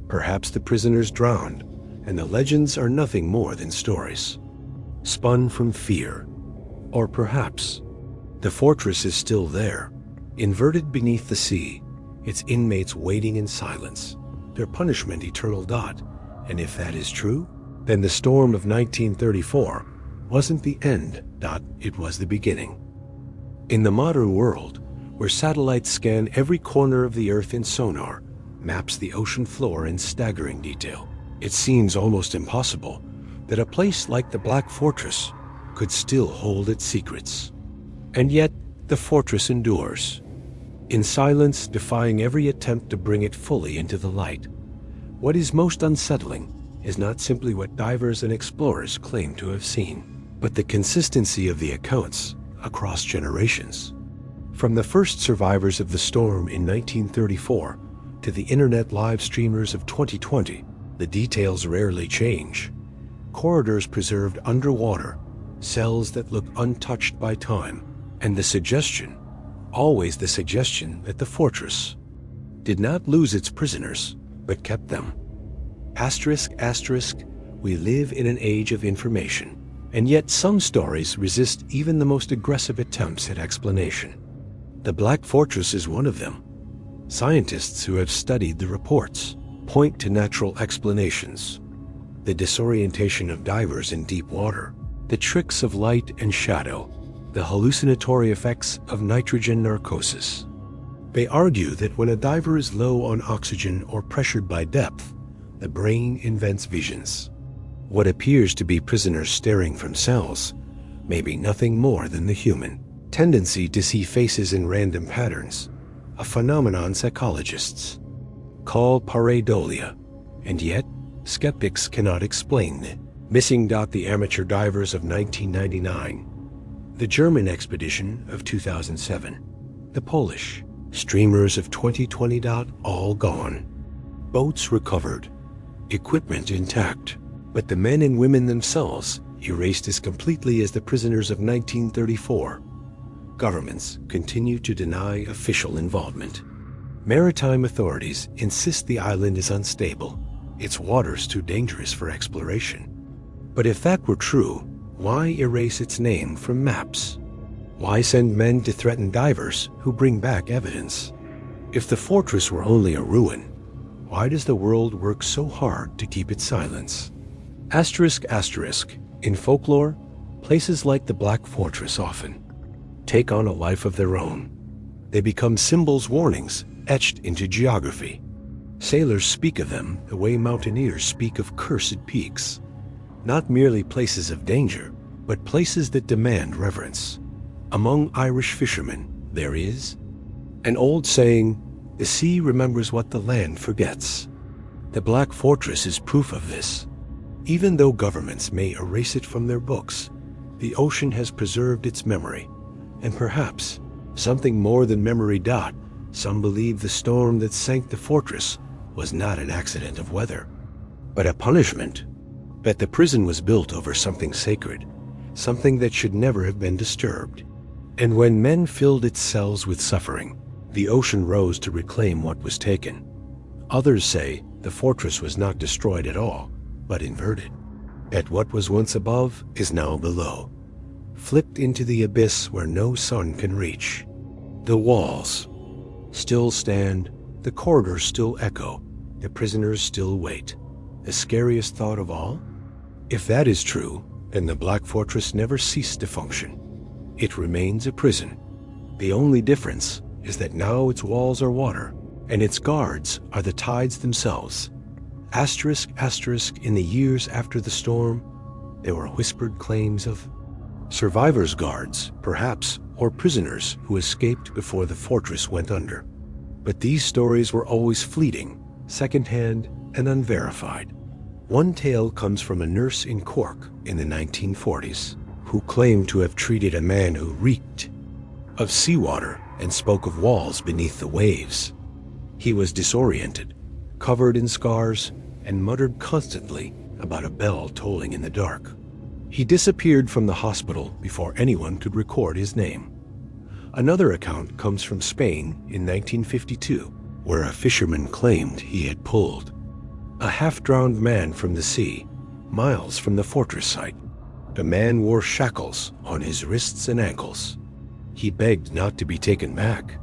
Perhaps the prisoners drowned, and the legends are nothing more than stories, spun from fear. Or perhaps the fortress is still there, inverted beneath the sea, its inmates waiting in silence, their punishment eternal. And if that is true, then the storm of 1934 wasn't the end. It was the beginning. In the modern world, where satellites scan every corner of the Earth in sonar, maps the ocean floor in staggering detail, it seems almost impossible that a place like the Black Fortress could still hold its secrets. And yet, the fortress endures, in silence, defying every attempt to bring it fully into the light. What is most unsettling is not simply what divers and explorers claim to have seen, but the consistency of the accounts across generations. From the first survivors of the storm in 1934 to the internet live streamers of 2020, the details rarely change. Corridors preserved underwater, cells that look untouched by time, and the suggestion, always the suggestion, that the fortress did not lose its prisoners, but kept them. Asterisk, asterisk, we live in an age of information, and yet some stories resist even the most aggressive attempts at explanation. The Black Fortress is one of them. Scientists who have studied the reports point to natural explanations. The disorientation of divers in deep water, the tricks of light and shadow, the hallucinatory effects of nitrogen narcosis. They argue that when a diver is low on oxygen or pressured by depth, the brain invents visions. What appears to be prisoners staring from cells may be nothing more than the human tendency to see faces in random patterns, a phenomenon psychologists call pareidolia, and yet skeptics cannot explain it. Missing. The amateur divers of 1999, the German expedition of 2007, the Polish streamers of 2020. All gone. Boats recovered, equipment intact, but the men and women themselves erased as completely as the prisoners of 1934. Governments continue to deny official involvement. Maritime authorities insist the island is unstable, its waters too dangerous for exploration. But if that were true, why erase its name from maps? Why send men to threaten divers who bring back evidence? If the fortress were only a ruin, why does the world work so hard to keep its silence? Asterisk, asterisk. In folklore, places like the Black Fortress often take on a life of their own. They become symbols, warnings, etched into geography. Sailors speak of them the way mountaineers speak of cursed peaks. Not merely places of danger, but places that demand reverence. Among Irish fishermen, there is an old saying, "The sea remembers what the land forgets." The Black Fortress is proof of this. Even though governments may erase it from their books, the ocean has preserved its memory, and perhaps something more than memory. Some believe the storm that sank the fortress was not an accident of weather, but a punishment. That the prison was built over something sacred, something that should never have been disturbed. And when men filled its cells with suffering, the ocean rose to reclaim what was taken. Others say the fortress was not destroyed at all, but inverted. That what was once above is now below, flipped into the abyss where no sun can reach. The walls still stand, the corridors still echo, the prisoners still wait. The scariest thought of all? If that is true, then the Black Fortress never ceased to function. It remains a prison. The only difference is that now its walls are water, and its guards are the tides themselves. Asterisk, asterisk. In the years after the storm, there were whispered claims of survivors' guards, perhaps, or prisoners who escaped before the fortress went under. But these stories were always fleeting, second-hand, and unverified. One tale comes from a nurse in Cork in the 1940s who claimed to have treated a man who reeked of seawater and spoke of walls beneath the waves. He was disoriented, covered in scars, and muttered constantly about a bell tolling in the dark. He disappeared from the hospital before anyone could record his name. Another account comes from Spain in 1952, where a fisherman claimed he had pulled a half-drowned man from the sea, miles from the fortress site. The man wore shackles on his wrists and ankles. He begged not to be taken back.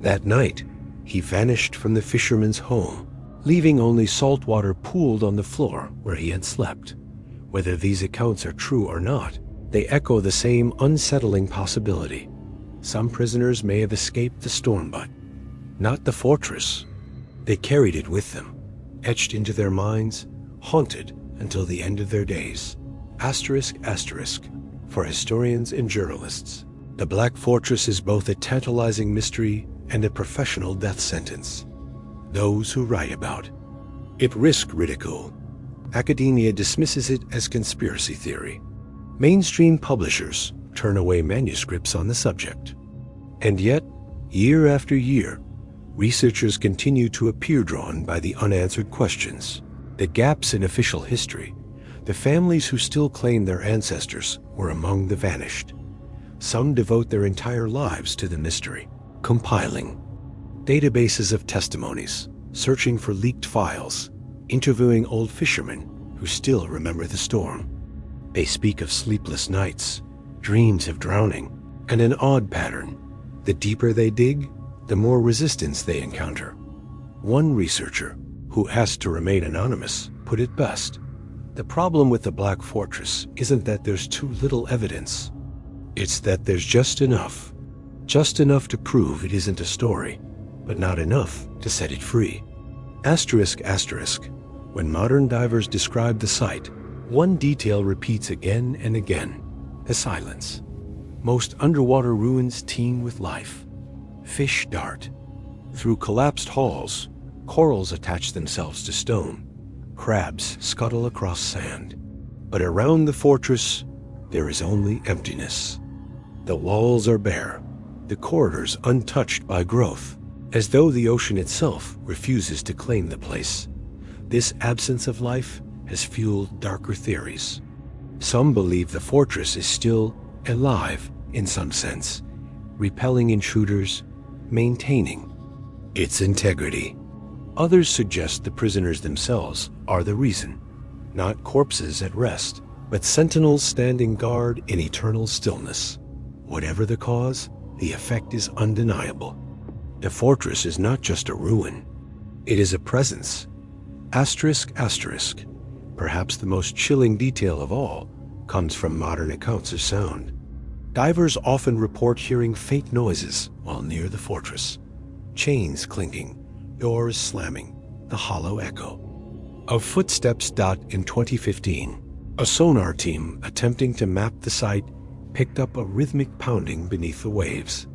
That night, he vanished from the fisherman's home, leaving only salt water pooled on the floor where he had slept. Whether these accounts are true or not, they echo the same unsettling possibility. Some prisoners may have escaped the storm, but not the fortress. They carried it with them, etched into their minds, haunted until the end of their days. Asterisk, asterisk. For historians and journalists, the Black Fortress is both a tantalizing mystery and a professional death sentence. Those who write about it risk ridicule. Academia dismisses it as conspiracy theory. Mainstream publishers turn away manuscripts on the subject. And yet, year after year, researchers continue to appear drawn by the unanswered questions, the gaps in official history, the families who still claim their ancestors were among the vanished. Some devote their entire lives to the mystery, compiling databases of testimonies, searching for leaked files, interviewing old fishermen who still remember the storm. They speak of sleepless nights, dreams of drowning, and an odd pattern. The deeper they dig, the more resistance they encounter. One researcher, who asked to remain anonymous, put it best: the problem with the Black Fortress isn't that there's too little evidence. It's that there's just enough to prove it isn't a story, but not enough to set it free. Asterisk, asterisk. When modern divers describe the site, one detail repeats again and again: the silence. Most underwater ruins teem with life. Fish dart through collapsed halls, corals attach themselves to stone, crabs scuttle across sand. But around the fortress, there is only emptiness. The walls are bare, the corridors untouched by growth, as though the ocean itself refuses to claim the place. This absence of life has fueled darker theories. Some believe the fortress is still alive in some sense, repelling intruders, maintaining its integrity. Others suggest the prisoners themselves are the reason, not corpses at rest, but sentinels standing guard in eternal stillness. Whatever the cause, the effect is undeniable. The fortress is not just a ruin. It is a presence. Asterisk, asterisk. Perhaps the most chilling detail of all comes from modern accounts of sound. Divers often report hearing faint noises while near the fortress. Chains clinking, doors slamming, the hollow echo of footsteps. In 2015, a sonar team attempting to map the site picked up a rhythmic pounding beneath the waves.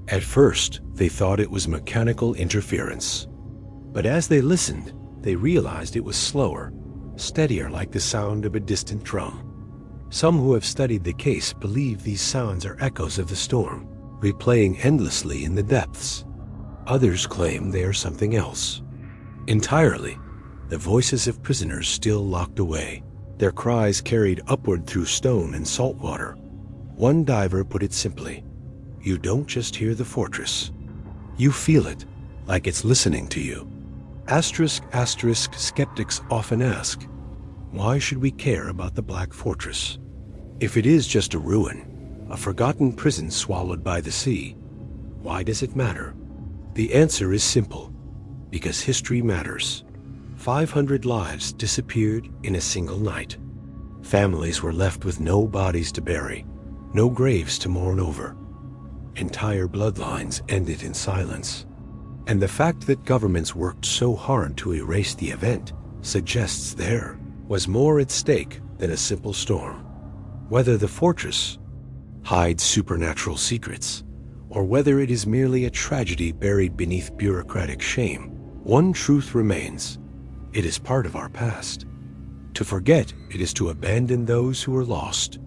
At first, they thought it was mechanical interference. But as they listened, they realized it was slower, steadier, like the sound of a distant drum. Some who have studied the case believe these sounds are echoes of the storm, replaying endlessly in the depths. Others claim they are something else entirely, the voices of prisoners still locked away, their cries carried upward through stone and salt water. One diver put it simply, "You don't just hear the fortress. You feel it, like it's listening to you." Asterisk, asterisk, skeptics often ask, why should we care about the Black Fortress? If it is just a ruin, a forgotten prison swallowed by the sea, why does it matter? The answer is simple, because history matters. 500 lives disappeared in a single night. Families were left with no bodies to bury, no graves to mourn over. Entire bloodlines ended in silence. And the fact that governments worked so hard to erase the event suggests there was more at stake than a simple storm. Whether the fortress hides supernatural secrets, or whether it is merely a tragedy buried beneath bureaucratic shame, one truth remains: it is part of our past. To forget it is to abandon those who are lost.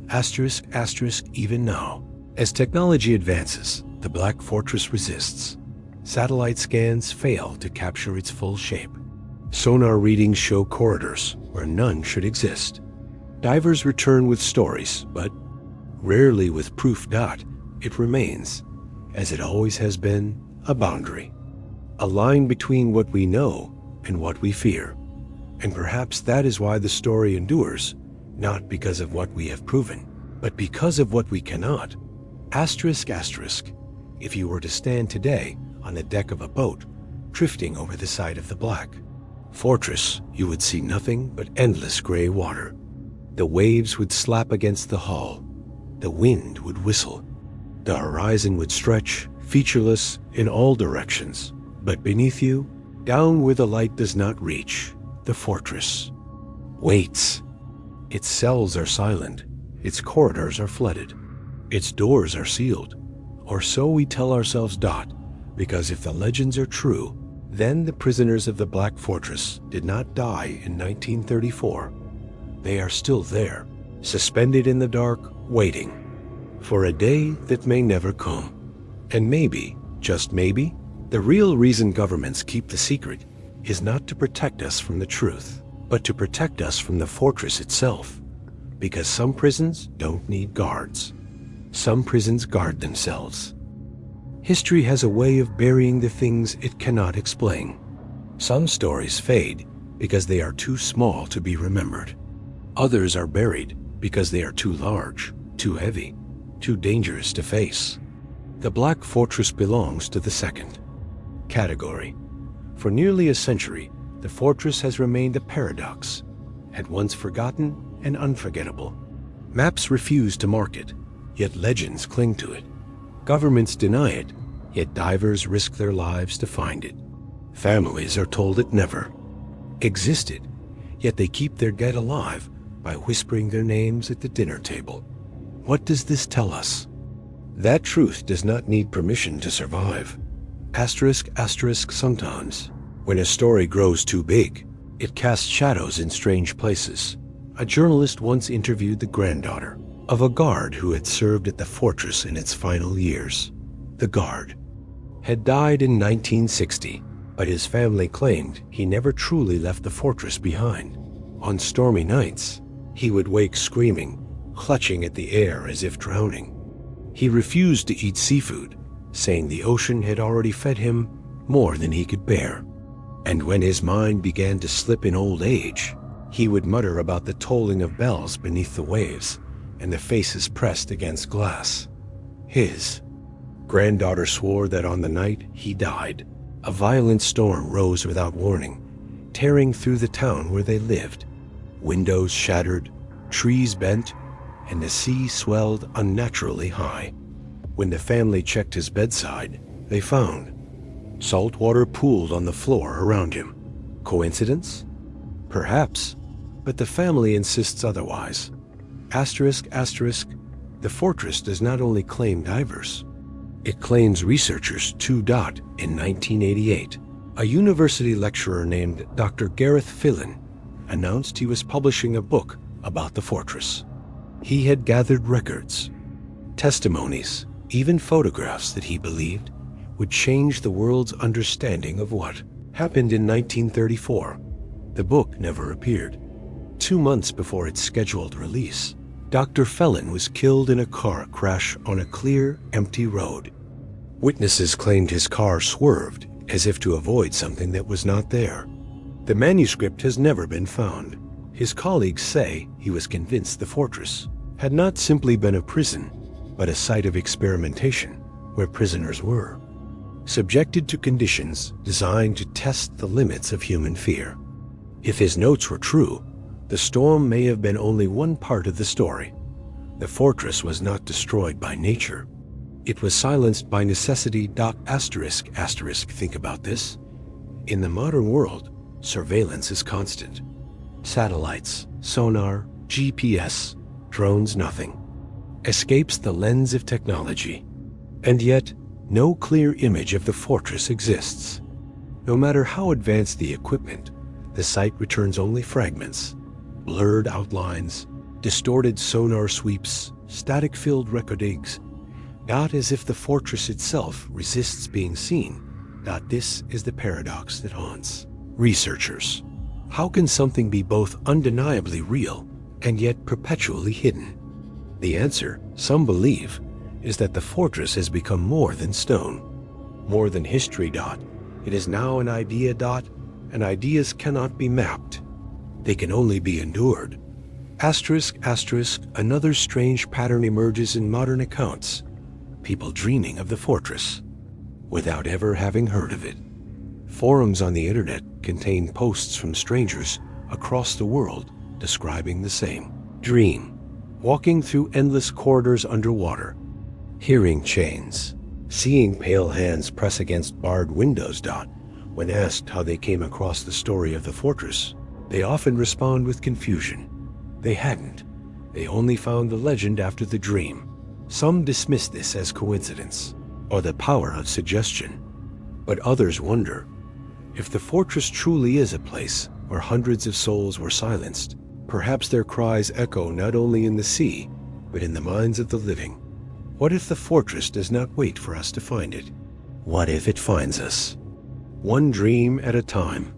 Asterisk, asterisk, even now. As technology advances, the Black Fortress resists. Satellite scans fail to capture its full shape. Sonar readings show corridors where none should exist. Divers return with stories, but rarely with proof. It remains, as it always has been, a boundary. A line between what we know and what we fear. And perhaps that is why the story endures, not because of what we have proven, but because of what we cannot. Asterisk, asterisk. If you were to stand today on the deck of a boat, drifting over the side of the Black Fortress, you would see nothing but endless gray water. The waves would slap against the hull. The wind would whistle. The horizon would stretch, featureless in all directions. But beneath you, down where the light does not reach, the fortress waits. Its cells are silent. Its corridors are flooded. Its doors are sealed. Or so we tell ourselves. Because if the legends are true, then the prisoners of the Black Fortress did not die in 1934. They are still there, suspended in the dark, waiting for a day that may never come. And maybe, just maybe, the real reason governments keep the secret is not to protect us from the truth, but to protect us from the fortress itself. Because some prisons don't need guards. Some prisons guard themselves. History has a way of burying the things it cannot explain. Some stories fade because they are too small to be remembered. Others are buried because they are too large, too heavy, too dangerous to face. The Black Fortress belongs to the second category. For nearly a century, the fortress has remained a paradox, at once forgotten and unforgettable. Maps refuse to mark it, yet legends cling to it. Governments deny it, yet divers risk their lives to find it. Families are told it never existed, yet they keep their dead alive by whispering their names at the dinner table. What does this tell us? That truth does not need permission to survive. Asterisk, asterisk, sometimes, when a story grows too big, it casts shadows in strange places. A journalist once interviewed the granddaughter of a guard who had served at the fortress in its final years. The guard had died in 1960, but his family claimed he never truly left the fortress behind. On stormy nights, he would wake screaming, clutching at the air as if drowning. He refused to eat seafood, saying the ocean had already fed him more than he could bear. And when his mind began to slip in old age, he would mutter about the tolling of bells beneath the waves and the faces pressed against glass. His granddaughter swore that on the night he died, a violent storm rose without warning, tearing through the town where they lived. Windows shattered, trees bent, and the sea swelled unnaturally high. When the family checked his bedside, they found salt water pooled on the floor around him. Coincidence? Perhaps, but the family insists otherwise. Asterisk, asterisk, the fortress does not only claim divers, it claims researchers too. In 1988, a university lecturer named Dr. Gareth Fillan announced he was publishing a book about the fortress. He had gathered records, testimonies, even photographs that he believed would change the world's understanding of what happened in 1934. The book never appeared. 2 months before its scheduled release, Dr. Fillan was killed in a car crash on a clear, empty road. Witnesses claimed his car swerved as if to avoid something that was not there. The manuscript has never been found. His colleagues say he was convinced the fortress had not simply been a prison, but a site of experimentation where prisoners were subjected to conditions designed to test the limits of human fear. If his notes were true, the storm may have been only one part of the story. The fortress was not destroyed by nature. It was silenced by necessity. Asterisk, asterisk, think about this. In the modern world, surveillance is constant. Satellites, sonar, GPS, drones, nothing escapes the lens of technology. And yet, no clear image of the fortress exists. No matter how advanced the equipment, the site returns only fragments, blurred outlines, distorted sonar sweeps, static-filled recordings, not as if the fortress itself resists being seen. This is the paradox that haunts researchers. How can something be both undeniably real and yet perpetually hidden? The answer, some believe, is that the fortress has become more than stone, more than history. It is now an idea. And ideas cannot be mapped. They can only be endured. Asterisk, asterisk, another strange pattern emerges in modern accounts. People dreaming of the fortress without ever having heard of it. Forums on the internet contain posts from strangers across the world describing the same dream. Walking through endless corridors underwater, hearing chains, seeing pale hands press against barred windows. When asked how they came across the story of the fortress, they often respond with confusion. They hadn't. They only found the legend after the dream. Some dismiss this as coincidence or the power of suggestion. But others wonder, if the fortress truly is a place where hundreds of souls were silenced, perhaps their cries echo not only in the sea, but in the minds of the living. What if the fortress does not wait for us to find it? What if it finds us? One dream at a time.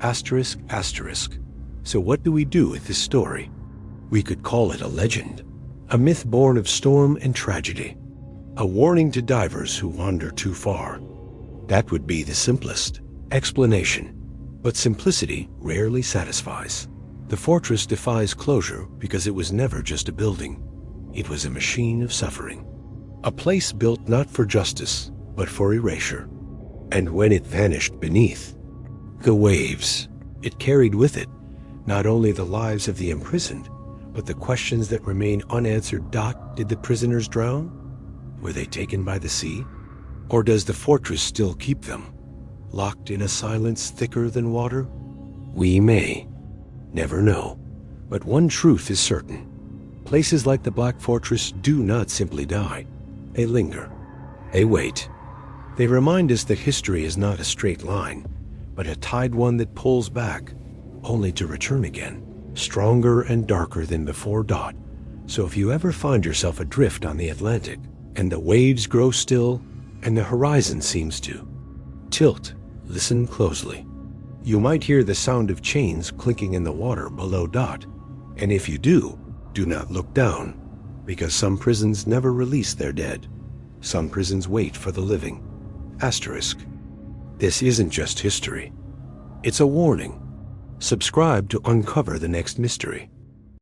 Asterisk, asterisk. So what do we do with this story? We could call it a legend, a myth born of storm and tragedy, a warning to divers who wander too far. That would be the simplest explanation, but simplicity rarely satisfies. The fortress defies closure because it was never just a building. It was a machine of suffering, a place built not for justice, but for erasure. And when it vanished beneath the waves, it carried with it not only the lives of the imprisoned, but the questions that remain unanswered. Did the prisoners drown? Were they taken by the sea? Or does the fortress still keep them, locked in a silence thicker than water? We may never know, but one truth is certain. Places like the Black Fortress do not simply die. They linger. They wait. They remind us that history is not a straight line, but a tide one that pulls back, only to return again, stronger and darker than before. So if you ever find yourself adrift on the Atlantic, and the waves grow still, and the horizon seems to tilt, listen closely. You might hear the sound of chains clinking in the water below. And if you do not look down, because some prisons never release their dead. Some prisons wait for the living. Asterisk. This isn't just history. It's a warning. Subscribe to uncover the next mystery.